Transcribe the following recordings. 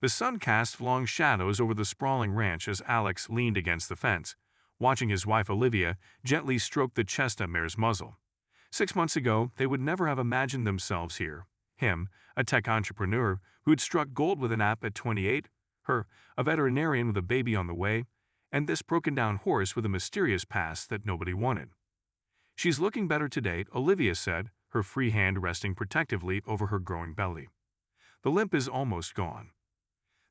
The sun cast long shadows over the sprawling ranch as Alex leaned against the fence, watching his wife Olivia gently stroke the chestnut mare's muzzle. 6 months ago, they would never have imagined themselves here. Him, a tech entrepreneur who'd struck gold with an app at 28, her, a veterinarian with a baby on the way, and this broken-down horse with a mysterious past that nobody wanted. "She's looking better today," Olivia said, her free hand resting protectively over her growing belly. "The limp is almost gone."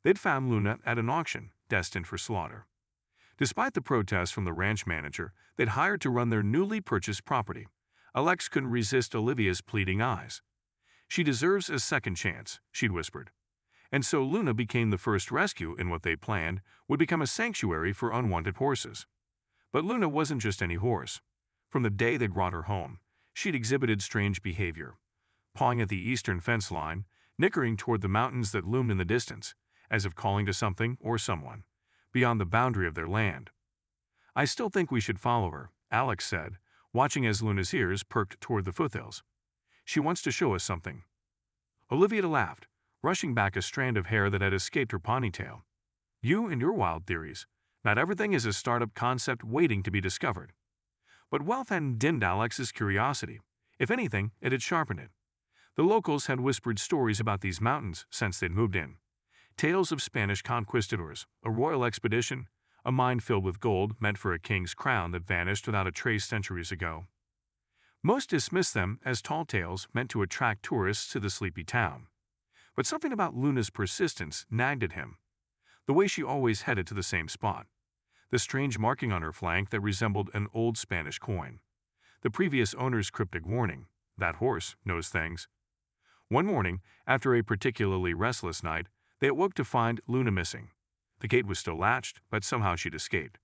They'd found Luna at an auction, destined for slaughter. Despite the protests from the ranch manager they'd hired to run their newly purchased property, Alex couldn't resist Olivia's pleading eyes. "She deserves a second chance," she'd whispered. And so Luna became the first rescue in what they planned would become a sanctuary for unwanted horses. But Luna wasn't just any horse. From the day they brought her home, she'd exhibited strange behavior, pawing at the eastern fence line, nickering toward the mountains that loomed in the distance, as if calling to something or someone, beyond the boundary of their land. "I still think we should follow her," Alex said, watching as Luna's ears perked toward the foothills. "She wants to show us something." Olivia laughed, brushing back a strand of hair that had escaped her ponytail. "You and your wild theories. Not everything is a startup concept waiting to be discovered." But wealth hadn't dimmed Alex's curiosity. If anything, it had sharpened it. The locals had whispered stories about these mountains since they'd moved in. Tales of Spanish conquistadors, a royal expedition, a mine filled with gold meant for a king's crown that vanished without a trace centuries ago. Most dismissed them as tall tales meant to attract tourists to the sleepy town. But something about Luna's persistence nagged at him. The way she always headed to the same spot. The strange marking on her flank that resembled an old Spanish coin. The previous owner's cryptic warning, "That horse knows things." One morning, after a particularly restless night, they awoke to find Luna missing. The gate was still latched, but somehow she'd escaped.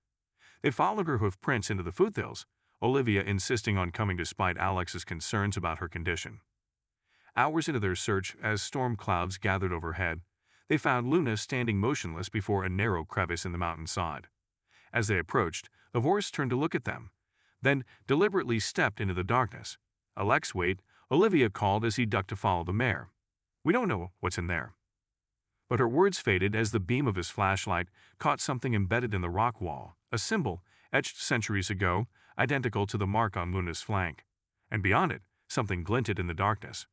They followed her hoof prints into the foothills, Olivia insisting on coming despite Alex's concerns about her condition. Hours into their search, as storm clouds gathered overhead, they found Luna standing motionless before a narrow crevice in the mountainside. As they approached, the horse turned to look at them, then deliberately stepped into the darkness. "Alex, wait," Olivia called as he ducked to follow the mare. "We don't know what's in there." But her words faded as the beam of his flashlight caught something embedded in the rock wall, a symbol etched centuries ago, identical to the mark on Luna's flank. And beyond it, something glinted in the darkness.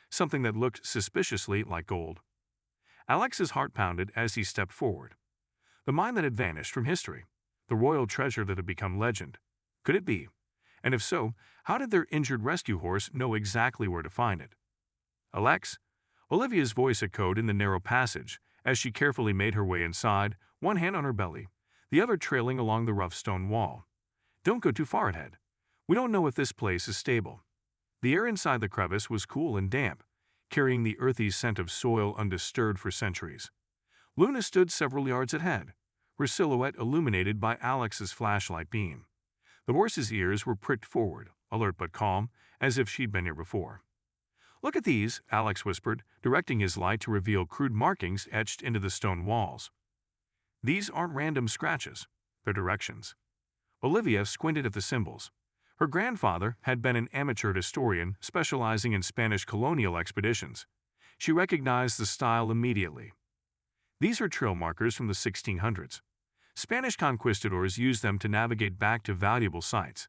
Something that looked suspiciously like gold. Alex's heart pounded as he stepped forward. The mine that had vanished from history. The royal treasure that had become legend. Could it be? And if so, how did their injured rescue horse know exactly where to find it? "Alex?" Olivia's voice echoed in the narrow passage as she carefully made her way inside, one hand on her belly, the other trailing along the rough stone wall. "Don't go too far ahead. We don't know if this place is stable." The air inside the crevice was cool and damp, carrying the earthy scent of soil undisturbed for centuries. Luna stood several yards ahead, her silhouette illuminated by Alex's flashlight beam. The horse's ears were pricked forward, alert but calm, as if she'd been here before. "Look at these," Alex whispered, directing his light to reveal crude markings etched into the stone walls. "These aren't random scratches. They're directions." Olivia squinted at the symbols. Her grandfather had been an amateur historian specializing in Spanish colonial expeditions. She recognized the style immediately. "These are trail markers from the 1600s. Spanish conquistadors used them to navigate back to valuable sites."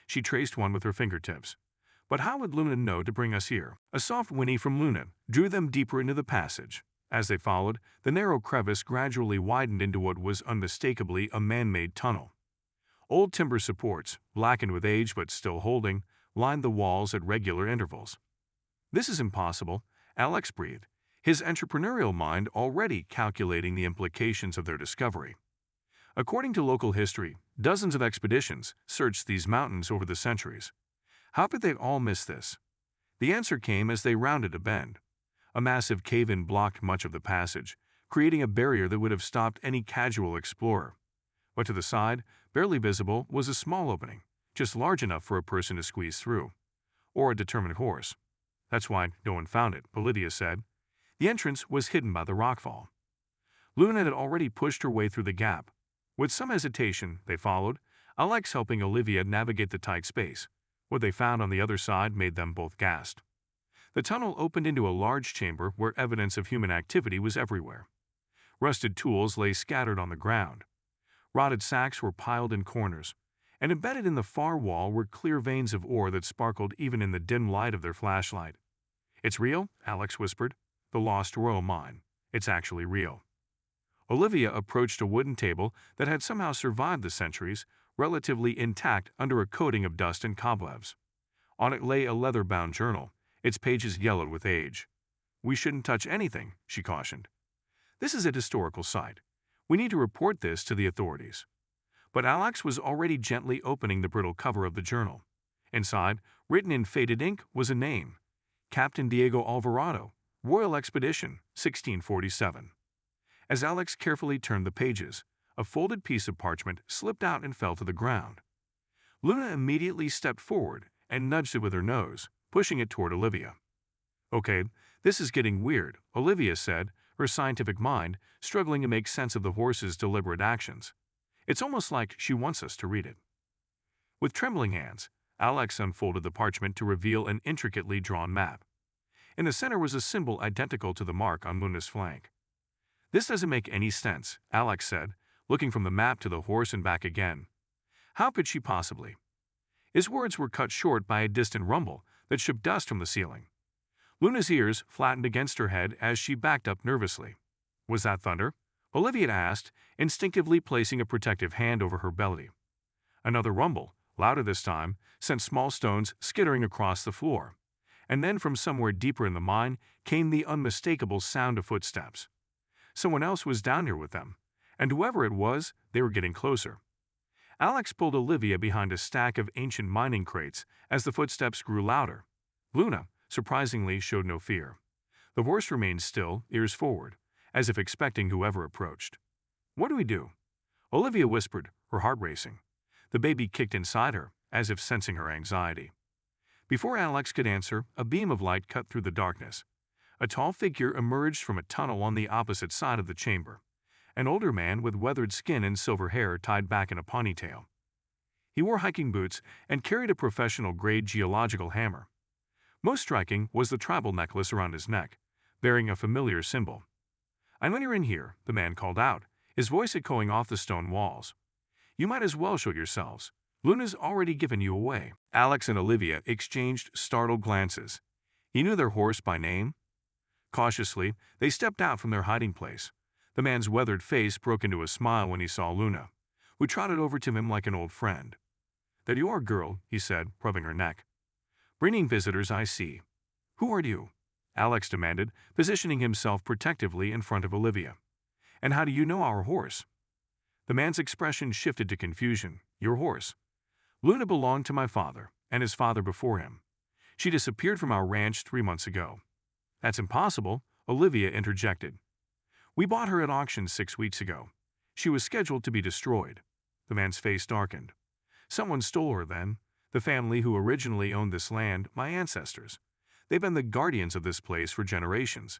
She traced one with her fingertips. "But how would Luna know to bring us here?" A soft whinny from Luna drew them deeper into the passage. As they followed, the narrow crevice gradually widened into what was unmistakably a man-made tunnel. Old timber supports, blackened with age but still holding, lined the walls at regular intervals. "This is impossible," Alex breathed, his entrepreneurial mind already calculating the implications of their discovery. According to local history, dozens of expeditions searched these mountains over the centuries. How could they all miss this? The answer came as they rounded a bend. A massive cave-in blocked much of the passage, creating a barrier that would have stopped any casual explorer. But to the side, barely visible, was a small opening, just large enough for a person to squeeze through. Or a determined horse. "That's why no one found it," Olivia said. The entrance was hidden by the rockfall. Luna had already pushed her way through the gap. With some hesitation, they followed, Alex helping Olivia navigate the tight space. What they found on the other side made them both gasp. The tunnel opened into a large chamber where evidence of human activity was everywhere. Rusted tools lay scattered on the ground. Rotted sacks were piled in corners, and embedded in the far wall were clear veins of ore that sparkled even in the dim light of their flashlight. "It's real?" Alex whispered. "The lost royal mine. It's actually real." Olivia approached a wooden table that had somehow survived the centuries, relatively intact under a coating of dust and cobwebs. On it lay a leather-bound journal, its pages yellowed with age. "We shouldn't touch anything," she cautioned. "This is a historical site. We need to report this to the authorities." But Alex was already gently opening the brittle cover of the journal. Inside, written in faded ink, was a name: Captain Diego Alvarado, Royal Expedition, 1647. As Alex carefully turned the pages, a folded piece of parchment slipped out and fell to the ground. Luna immediately stepped forward and nudged it with her nose, pushing it toward Olivia. "Okay, this is getting weird," Olivia said, her scientific mind struggling to make sense of the horse's deliberate actions. "It's almost like she wants us to read it." With trembling hands, Alex unfolded the parchment to reveal an intricately drawn map. In the center was a symbol identical to the mark on Luna's flank. "This doesn't make any sense," Alex said, looking from the map to the horse and back again. "How could she possibly?" His words were cut short by a distant rumble that shook dust from the ceiling. Luna's ears flattened against her head as she backed up nervously. "Was that thunder?" Olivia asked, instinctively placing a protective hand over her belly. Another rumble, louder this time, sent small stones skittering across the floor. And then from somewhere deeper in the mine came the unmistakable sound of footsteps. Someone else was down here with them, and whoever it was, they were getting closer. Alex pulled Olivia behind a stack of ancient mining crates as the footsteps grew louder. Luna, surprisingly, showed no fear. The horse remained still, ears forward, as if expecting whoever approached. "What do we do?" Olivia whispered, her heart racing. The baby kicked inside her, as if sensing her anxiety. Before Alex could answer, a beam of light cut through the darkness. A tall figure emerged from a tunnel on the opposite side of the chamber. An older man with weathered skin and silver hair tied back in a ponytail. He wore hiking boots and carried a professional-grade geological hammer. Most striking was the tribal necklace around his neck, bearing a familiar symbol. "I know you're in here," the man called out, his voice echoing off the stone walls. "You might as well show yourselves. Luna's already given you away." Alex and Olivia exchanged startled glances. He knew their horse by name. Cautiously, they stepped out from their hiding place. The man's weathered face broke into a smile when he saw Luna, who trotted over to him like an old friend. "That you are, girl," he said, rubbing her neck. "Bringing visitors, I see. Who are you?" Alex demanded, positioning himself protectively in front of Olivia. "And how do you know our horse?" The man's expression shifted to confusion. "Your horse?" "Luna belonged to my father, and his father before him. She disappeared from our ranch 3 months ago." "That's impossible," Olivia interjected. "We bought her at auction 6 weeks ago. She was scheduled to be destroyed." The man's face darkened. "Someone stole her then. The family who originally owned this land, my ancestors. They've been the guardians of this place for generations."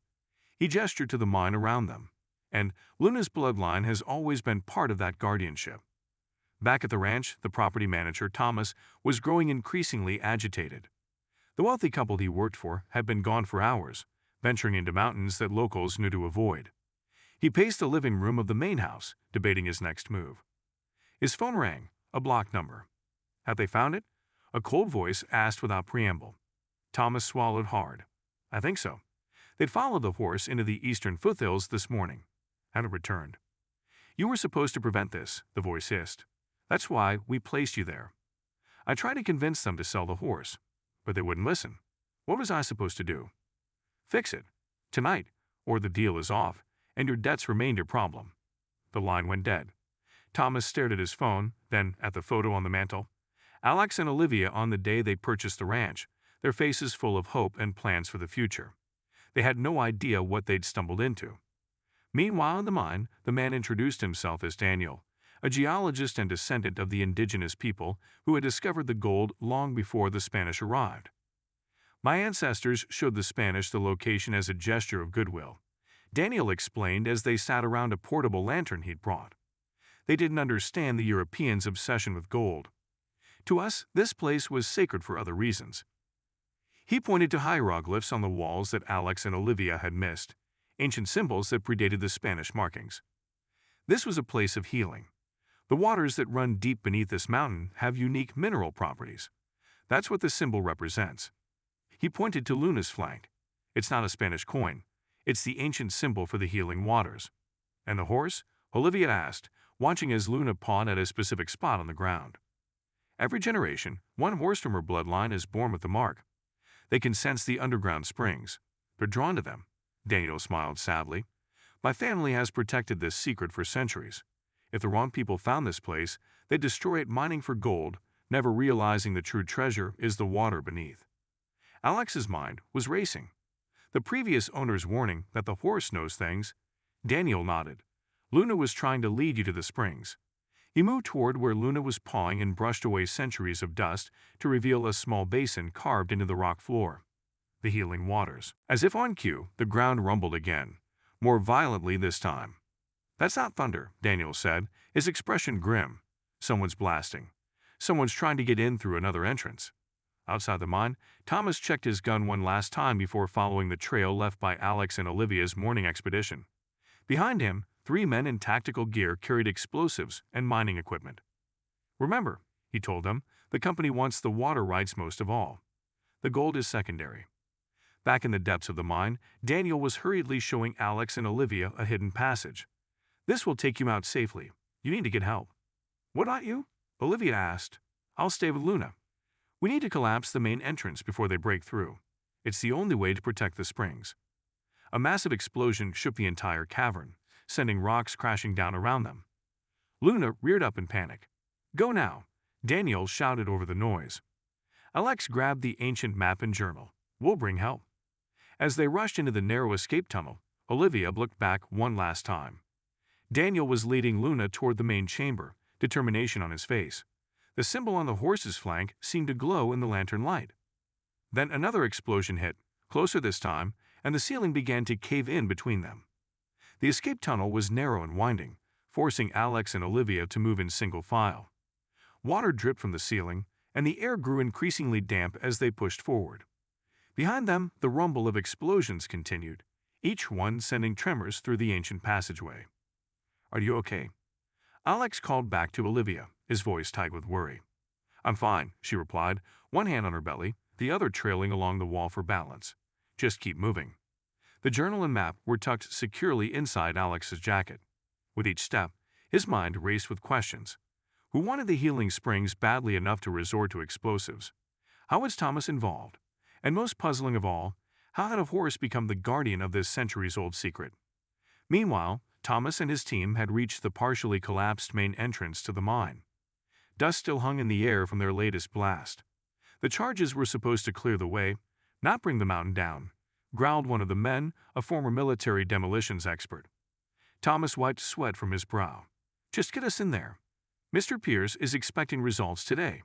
He gestured to the mine around them. "And Luna's bloodline has always been part of that guardianship." Back at the ranch, the property manager, Thomas, was growing increasingly agitated. The wealthy couple he worked for had been gone for hours, venturing into mountains that locals knew to avoid. He paced the living room of the main house, debating his next move. His phone rang, a block number. "Have they found it?" a cold voice asked without preamble. Thomas swallowed hard. "I think so. They'd followed the horse into the eastern foothills this morning. Hadn't returned." "You were supposed to prevent this," the voice hissed. "That's why we placed you there. I tried to convince them to sell the horse, but they wouldn't listen. What was I supposed to do?" "Fix it. Tonight, or the deal is off, and your debts remain your problem." The line went dead. Thomas stared at his phone, then at the photo on the mantel. Alex and Olivia on the day they purchased the ranch, their faces full of hope and plans for the future. They had no idea what they'd stumbled into. Meanwhile, in the mine, the man introduced himself as Daniel, a geologist and descendant of the indigenous people who had discovered the gold long before the Spanish arrived. "My ancestors showed the Spanish the location as a gesture of goodwill," Daniel explained as they sat around a portable lantern he'd brought. "They didn't understand the Europeans' obsession with gold. To us, this place was sacred for other reasons." He pointed to hieroglyphs on the walls that Alex and Olivia had missed, ancient symbols that predated the Spanish markings. This was a place of healing. The waters that run deep beneath this mountain have unique mineral properties. That's what the symbol represents. He pointed to Luna's flank. It's not a Spanish coin. It's the ancient symbol for the healing waters. And the horse? Olivia asked, watching as Luna pawed at a specific spot on the ground. Every generation, one horse from her bloodline is born with the mark. They can sense the underground springs. They're drawn to them. Daniel smiled sadly. My family has protected this secret for centuries. If the wrong people found this place, they'd destroy it mining for gold, never realizing the true treasure is the water beneath. Alex's mind was racing. The previous owner's warning that the horse knows things. Daniel nodded. Luna was trying to lead you to the springs. He moved toward where Luna was pawing and brushed away centuries of dust to reveal a small basin carved into the rock floor. The healing waters. As if on cue, the ground rumbled again, more violently this time. That's not thunder, Daniel said, his expression grim. Someone's blasting. Someone's trying to get in through another entrance. Outside the mine, Thomas checked his gun one last time before following the trail left by Alex and Olivia's morning expedition. Behind him, 3 men in tactical gear carried explosives and mining equipment. Remember, he told them, the company wants the water rights most of all. The gold is secondary. Back in the depths of the mine, Daniel was hurriedly showing Alex and Olivia a hidden passage. This will take you out safely. You need to get help. What about you? Olivia asked. I'll stay with Luna. We need to collapse the main entrance before they break through. It's the only way to protect the springs. A massive explosion shook the entire cavern, sending rocks crashing down around them. Luna reared up in panic. Go now, Daniel shouted over the noise. Alex grabbed the ancient map and journal. We'll bring help. As they rushed into the narrow escape tunnel, Olivia looked back one last time. Daniel was leading Luna toward the main chamber, determination on his face. The symbol on the horse's flank seemed to glow in the lantern light. Then another explosion hit, closer this time, and the ceiling began to cave in between them. The escape tunnel was narrow and winding, forcing Alex and Olivia to move in single file. Water dripped from the ceiling, and the air grew increasingly damp as they pushed forward. Behind them, the rumble of explosions continued, each one sending tremors through the ancient passageway. Are you okay? Alex called back to Olivia, his voice tight with worry. I'm fine, she replied, one hand on her belly, the other trailing along the wall for balance. Just keep moving. The journal and map were tucked securely inside Alex's jacket. With each step, his mind raced with questions. Who wanted the healing springs badly enough to resort to explosives? How was Thomas involved? And most puzzling of all, how had a horse become the guardian of this centuries-old secret? Meanwhile, Thomas and his team had reached the partially collapsed main entrance to the mine. Dust still hung in the air from their latest blast. The charges were supposed to clear the way, not bring the mountain down, growled one of the men, a former military demolitions expert. Thomas wiped sweat from his brow. Just get us in there. Mr. Pierce is expecting results today.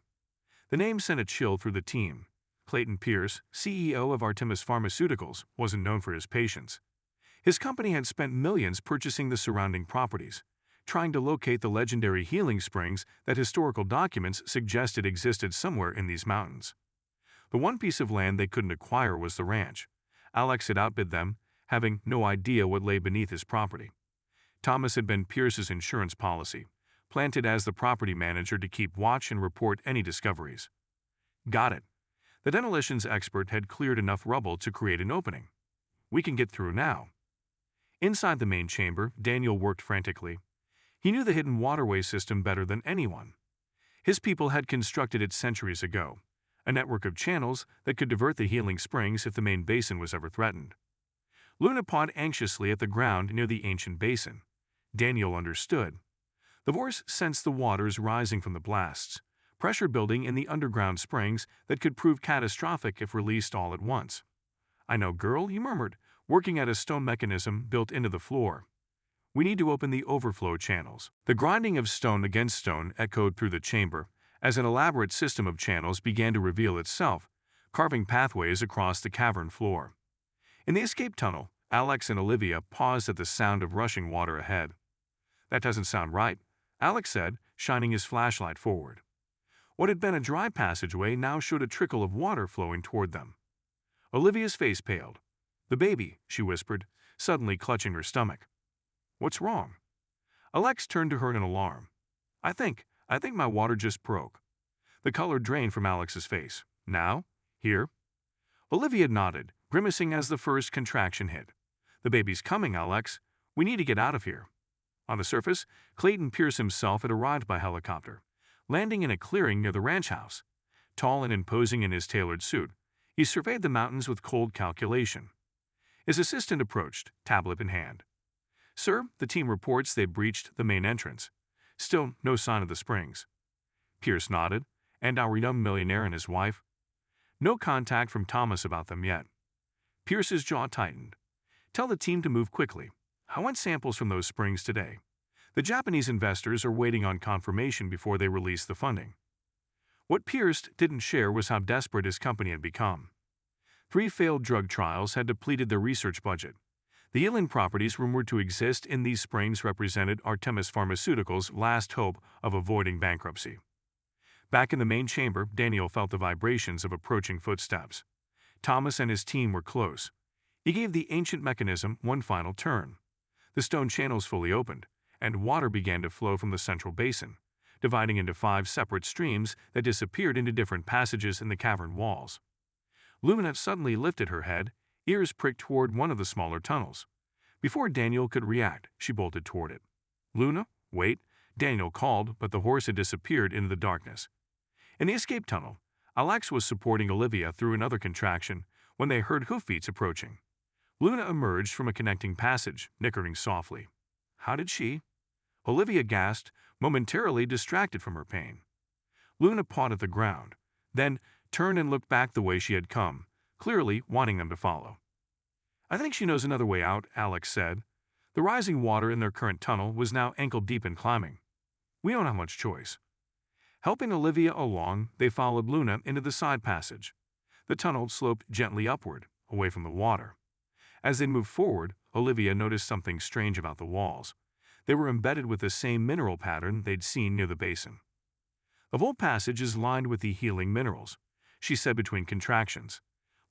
The name sent a chill through the team. Clayton Pierce, CEO of Artemis Pharmaceuticals, wasn't known for his patience. His company had spent millions purchasing the surrounding properties, trying to locate the legendary healing springs that historical documents suggested existed somewhere in these mountains. The one piece of land they couldn't acquire was the ranch. Alex had outbid them, having no idea what lay beneath his property. Thomas had been Pierce's insurance policy, planted as the property manager to keep watch and report any discoveries. Got it. The demolitions expert had cleared enough rubble to create an opening. We can get through now. Inside the main chamber, Daniel worked frantically. He knew the hidden waterway system better than anyone. His people had constructed it centuries ago, a network of channels that could divert the healing springs if the main basin was ever threatened. Luna pawed anxiously at the ground near the ancient basin. Daniel understood. The horse sensed the waters rising from the blasts, pressure building in the underground springs that could prove catastrophic if released all at once. I know, girl, he murmured, working at a stone mechanism built into the floor. We need to open the overflow channels. The grinding of stone against stone echoed through the chamber as an elaborate system of channels began to reveal itself, carving pathways across the cavern floor. In the escape tunnel, Alex and Olivia paused at the sound of rushing water ahead. That doesn't sound right, Alex said, shining his flashlight forward. What had been a dry passageway now showed a trickle of water flowing toward them. Olivia's face paled. The baby, she whispered, suddenly clutching her stomach. "What's wrong?" Alex turned to her in alarm. I think my water just broke." The color drained from Alex's face. "Now? Here?" Olivia nodded, grimacing as the first contraction hit. "The baby's coming, Alex. We need to get out of here." On the surface, Clayton Pierce himself had arrived by helicopter, landing in a clearing near the ranch house. Tall and imposing in his tailored suit, he surveyed the mountains with cold calculation. His assistant approached, tablet in hand. "Sir, the team reports they breached the main entrance. Still no sign of the springs." Pierce nodded. "And our young millionaire and his wife?" "No contact from Thomas about them yet." Pierce's jaw tightened. "Tell the team to move quickly. I want samples from those springs today. The Japanese investors are waiting on confirmation before they release the funding." What Pierce didn't share was how desperate his company had become. 3 failed drug trials had depleted their research budget. The healing properties rumored to exist in these springs represented Artemis Pharmaceuticals' last hope of avoiding bankruptcy. Back in the main chamber, Daniel felt the vibrations of approaching footsteps. Thomas and his team were close. He gave the ancient mechanism one final turn. The stone channels fully opened, and water began to flow from the central basin, dividing into 5 separate streams that disappeared into different passages in the cavern walls. Luna suddenly lifted her head, ears pricked toward one of the smaller tunnels. Before Daniel could react, she bolted toward it. "Luna, wait," Daniel called, but the horse had disappeared into the darkness. In the escape tunnel, Alex was supporting Olivia through another contraction when they heard hoofbeats approaching. Luna emerged from a connecting passage, nickering softly. "How did she?" Olivia gasped, momentarily distracted from her pain. Luna pawed at the ground, then turned and looked back the way she had come, clearly wanting them to follow. "I think she knows another way out," Alex said. The rising water in their current tunnel was now ankle-deep in climbing. "We don't have much choice." Helping Olivia along, they followed Luna into the side passage. The tunnel sloped gently upward, away from the water. As they moved forward, Olivia noticed something strange about the walls. They were embedded with the same mineral pattern they'd seen near the basin. "The whole passage is lined with the healing minerals," she said between contractions.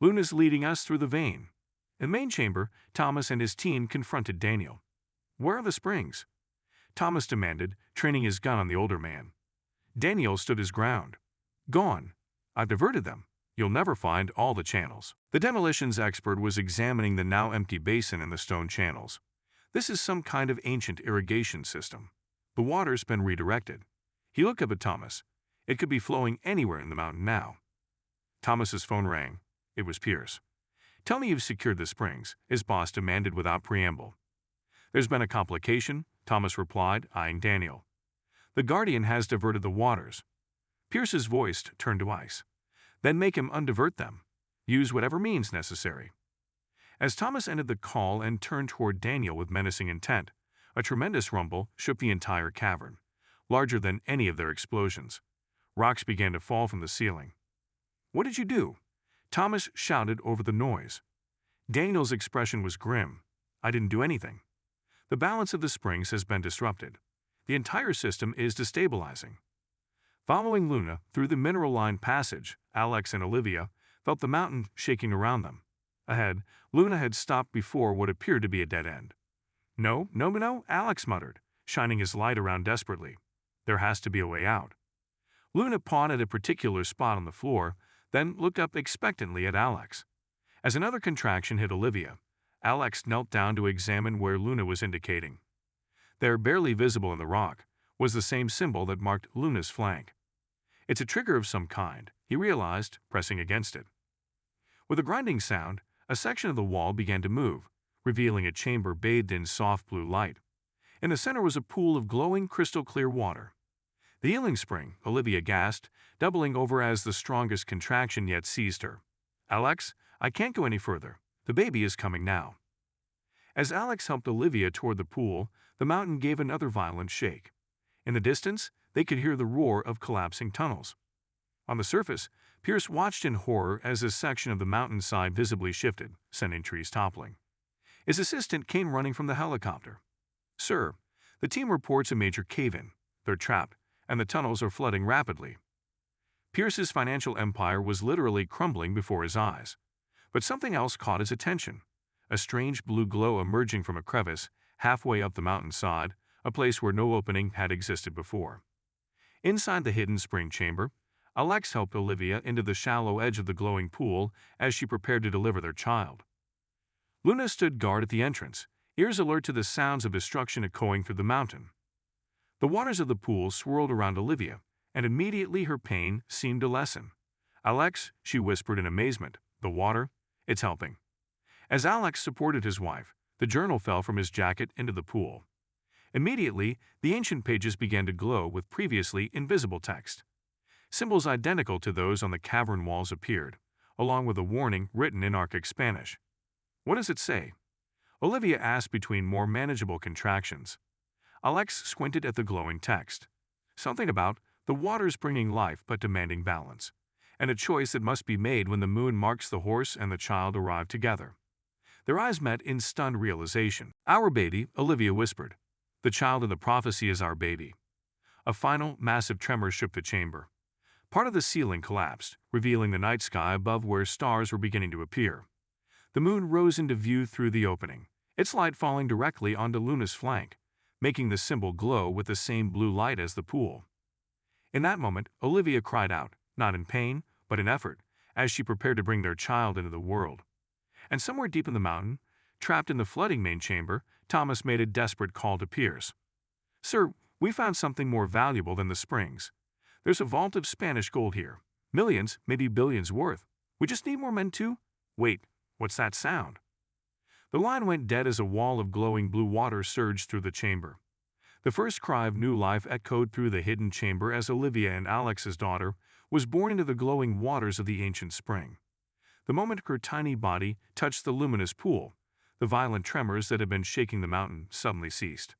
"Luna's leading us through the vein." In the main chamber, Thomas and his team confronted Daniel. "Where are the springs?" Thomas demanded, training his gun on the older man. Daniel stood his ground. "Gone. I've diverted them. You'll never find all the channels." The demolitions expert was examining the now empty basin and the stone channels. "This is some kind of ancient irrigation system. The water's been redirected." He looked up at Thomas. "It could be flowing anywhere in the mountain now." Thomas's phone rang. It was Pierce. "Tell me you've secured the springs," his boss demanded without preamble. "There's been a complication," Thomas replied, eyeing Daniel. "The Guardian has diverted the waters." Pierce's voice turned to ice. "Then make him undivert them. Use whatever means necessary." As Thomas ended the call and turned toward Daniel with menacing intent, a tremendous rumble shook the entire cavern, larger than any of their explosions. Rocks began to fall from the ceiling. "What did you do?" Thomas shouted over the noise. Daniel's expression was grim. "I didn't do anything. The balance of the springs has been disrupted. The entire system is destabilizing." Following Luna through the mineral-lined passage, Alex and Olivia felt the mountain shaking around them. Ahead, Luna had stopped before what appeared to be a dead end. No, Alex muttered, shining his light around desperately. "There has to be a way out." Luna pawed at a particular spot on the floor, then looked up expectantly at Alex. As another contraction hit Olivia, Alex knelt down to examine where Luna was indicating. There, barely visible in the rock, was the same symbol that marked Luna's flank. "It's a trigger of some kind," he realized, pressing against it. With a grinding sound, a section of the wall began to move, revealing a chamber bathed in soft blue light. In the center was a pool of glowing, crystal-clear water. "The healing spring," Olivia gasped, doubling over as the strongest contraction yet seized her. "Alex, I can't go any further. The baby is coming now." As Alex helped Olivia toward the pool, the mountain gave another violent shake. In the distance, they could hear the roar of collapsing tunnels. On the surface, Pierce watched in horror as a section of the mountainside visibly shifted, sending trees toppling. His assistant came running from the helicopter. "Sir, the team reports a major cave-in. They're trapped, and the tunnels are flooding rapidly." Pierce's financial empire was literally crumbling before his eyes. But something else caught his attention. a strange blue glow emerging from a crevice halfway up the mountainside, a place where no opening had existed before. Inside the hidden spring chamber, Alex helped Olivia into the shallow edge of the glowing pool as she prepared to deliver their child. Luna stood guard at the entrance, ears alert to the sounds of destruction echoing through the mountain. The waters of the pool swirled around Olivia, and immediately her pain seemed to lessen. "Alex," she whispered in amazement, "the water, it's helping." As Alex supported his wife, the journal fell from his jacket into the pool. Immediately, the ancient pages began to glow with previously invisible text. Symbols identical to those on the cavern walls appeared, along with a warning written in archaic Spanish. "What does it say?" Olivia asked between more manageable contractions. Alex squinted at the glowing text. Something about the waters bringing life but demanding balance, and a choice that must be made when the moon marks the horse and the child arrive together. Their eyes met in stunned realization. "Our baby," Olivia whispered. "The child in the prophecy is our baby." A final, massive tremor shook the chamber. Part of the ceiling collapsed, revealing the night sky above where stars were beginning to appear. The moon rose into view through the opening, its light falling directly onto Luna's flank, making the symbol glow with the same blue light as the pool. In that moment, Olivia cried out, not in pain, but in effort, as she prepared to bring their child into the world. And somewhere deep in the mountain, trapped in the flooding main chamber, Thomas made a desperate call to Pierce. "Sir, we found something more valuable than the springs. There's a vault of Spanish gold here. Millions, maybe billions worth. We just need more men too." "Wait, what's that sound?" The line went dead as a wall of glowing blue water surged through the chamber. The first cry of new life echoed through the hidden chamber as Olivia and Alex's daughter was born into the glowing waters of the ancient spring. The moment her tiny body touched the luminous pool, the violent tremors that had been shaking the mountain suddenly ceased.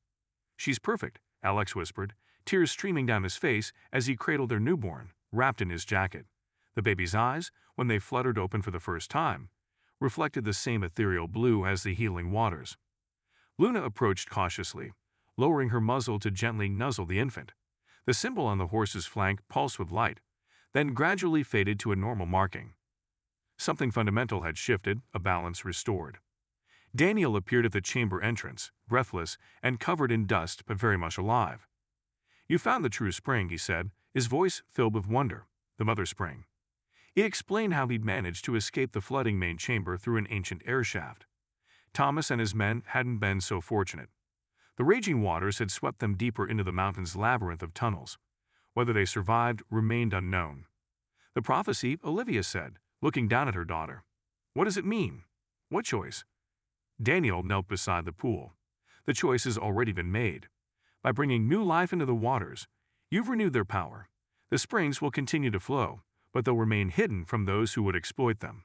"She's perfect," Alex whispered, tears streaming down his face as he cradled their newborn, wrapped in his jacket. The baby's eyes, when they fluttered open for the first time, reflected the same ethereal blue as the healing waters. Luna approached cautiously, lowering her muzzle to gently nuzzle the infant. The symbol on the horse's flank pulsed with light, then gradually faded to a normal marking. Something fundamental had shifted, a balance restored. Daniel appeared at the chamber entrance, breathless and covered in dust but very much alive. "You found the true spring," he said, his voice filled with wonder. "The mother spring." He explained how he'd managed to escape the flooding main chamber through an ancient air shaft. Thomas and his men hadn't been so fortunate. The raging waters had swept them deeper into the mountain's labyrinth of tunnels. Whether they survived remained unknown. "The prophecy," Olivia said, looking down at her daughter. "What does it mean? What choice?" Daniel knelt beside the pool. "The choice has already been made. By bringing new life into the waters, you've renewed their power. The springs will continue to flow, but they'll remain hidden from those who would exploit them."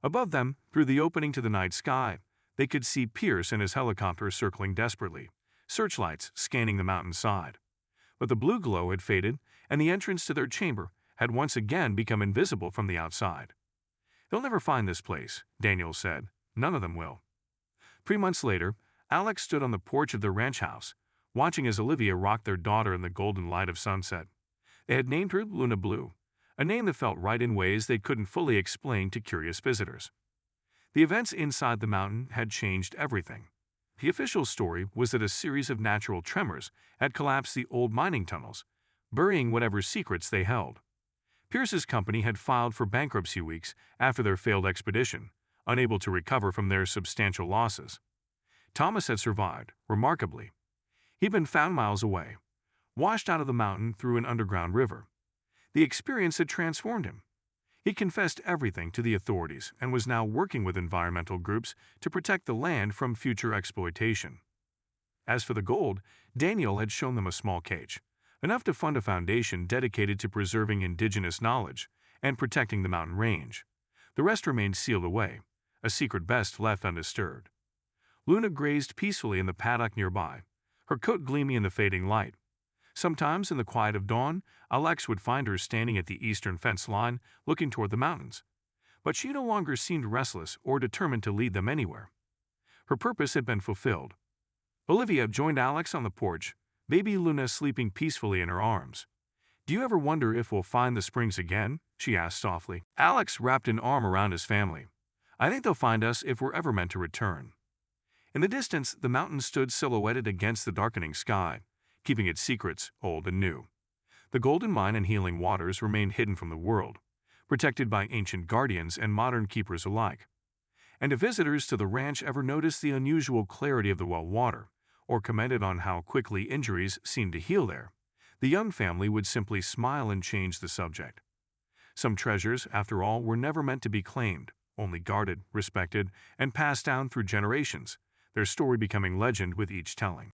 Above them, through the opening to the night sky, they could see Pierce and his helicopter circling desperately, searchlights scanning the mountainside. But the blue glow had faded, and the entrance to their chamber had once again become invisible from the outside. "They'll never find this place," Daniel said. "None of them will." 3 months later, Alex stood on the porch of their ranch house, watching as Olivia rocked their daughter in the golden light of sunset. They had named her Luna Blue, a name that felt right in ways they couldn't fully explain to curious visitors. The events inside the mountain had changed everything. The official story was that a series of natural tremors had collapsed the old mining tunnels, burying whatever secrets they held. Pierce's company had filed for bankruptcy weeks after their failed expedition, unable to recover from their substantial losses. Thomas had survived, remarkably. He'd been found miles away, washed out of the mountain through an underground river. The experience had transformed him. He confessed everything to the authorities and was now working with environmental groups to protect the land from future exploitation. As for the gold, Daniel had shown them a small cage, enough to fund a foundation dedicated to preserving indigenous knowledge and protecting the mountain range. The rest remained sealed away, a secret best left undisturbed. Luna grazed peacefully in the paddock nearby, her coat gleaming in the fading light. Sometimes, in the quiet of dawn, Alex would find her standing at the eastern fence line, looking toward the mountains. But she no longer seemed restless or determined to lead them anywhere. Her purpose had been fulfilled. Olivia joined Alex on the porch, baby Luna sleeping peacefully in her arms. "Do you ever wonder if we'll find the springs again?" she asked softly. Alex wrapped an arm around his family. I think they'll find us if we're ever meant to return." In the distance, the mountain stood silhouetted against the darkening sky, keeping its secrets old and new. The golden mine and healing waters remained hidden from the world, protected by ancient guardians and modern keepers alike. And if visitors to the ranch ever noticed the unusual clarity of the well water, or commented on how quickly injuries seemed to heal there, the young family would simply smile and change the subject. Some treasures, after all, were never meant to be claimed, only guarded, respected, and passed down through generations, their story becoming legend with each telling.